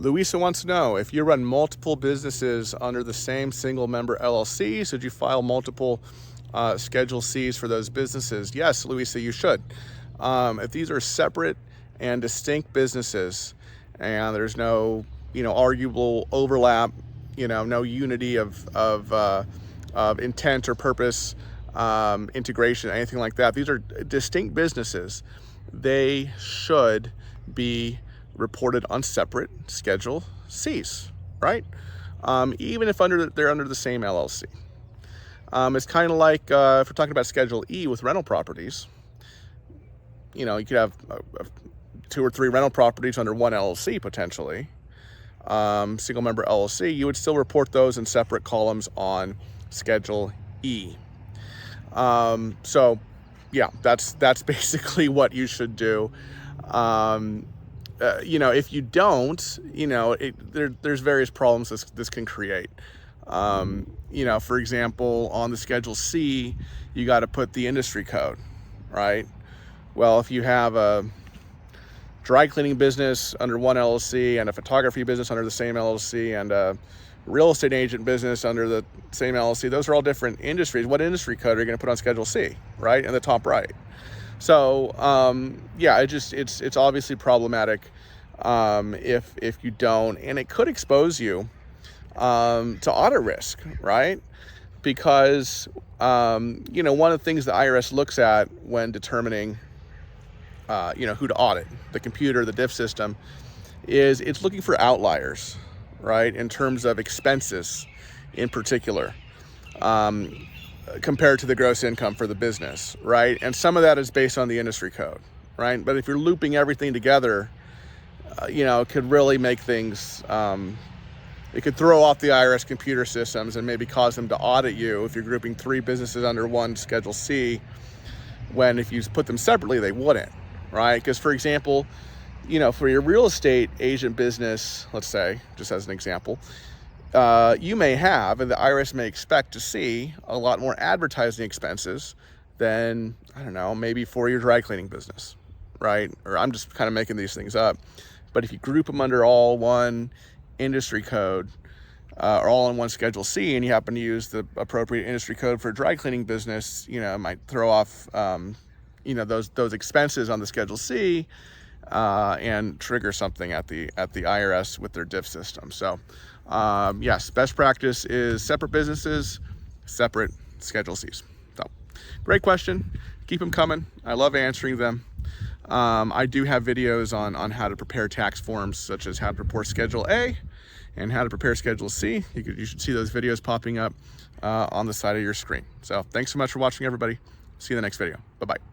Louisa wants to know, if you run multiple businesses under the same single member LLC, should you file multiple Schedule Cs for those businesses? Yes, Louisa, you should. If these are separate and distinct businesses and there's no, arguable overlap, no unity of intent or purpose, integration, anything like that, these are distinct businesses, they should be reported on separate Schedule Cs, right? Even if they're under the same LLC. It's kind of like if we're talking about Schedule E with rental properties, you could have 2 or 3 rental properties under one LLC potentially, single member LLC. You would still report those in separate columns on Schedule E. So yeah, that's basically what you should do. If you don't, there's various problems this can create. For example, on the Schedule C, you got to put the industry code, right? Well, if you have a dry cleaning business under one LLC and a photography business under the same LLC and a real estate agent business under the same LLC, those are all different industries. What industry code are you going to put on Schedule C, right? In the top right. So, it's obviously problematic if you don't, and it could expose you to audit risk, right? Because, one of the things the IRS looks at when determining, who to audit, the computer, the diff system, is it's looking for outliers, right? In terms of expenses in particular. Compared to the gross income for the business, right? And some of that is based on the industry code, right? But if you're looping everything together, it could really make things, it could throw off the IRS computer systems and maybe cause them to audit you if you're grouping 3 businesses under one Schedule C, when if you put them separately, they wouldn't, right? Because, for example, for your real estate agent business, let's say, just as an example, you may have, and the IRS may expect to see, a lot more advertising expenses than, I don't know, maybe for your dry cleaning business, right? Or I'm just kind of making these things up. But if you group them under all one industry code, or all in one Schedule C, and you happen to use the appropriate industry code for a dry cleaning business, it might throw off, those expenses on the Schedule C, and trigger something at the IRS with their diff system. So, yes, best practice is separate businesses, separate Schedule Cs. So, great question. Keep them coming. I love answering them. I do have videos on how to prepare tax forms, such as how to prepare Schedule A and how to prepare Schedule C. You should see those videos popping up on the side of your screen. So, thanks so much for watching, everybody. See you in the next video. Bye-bye.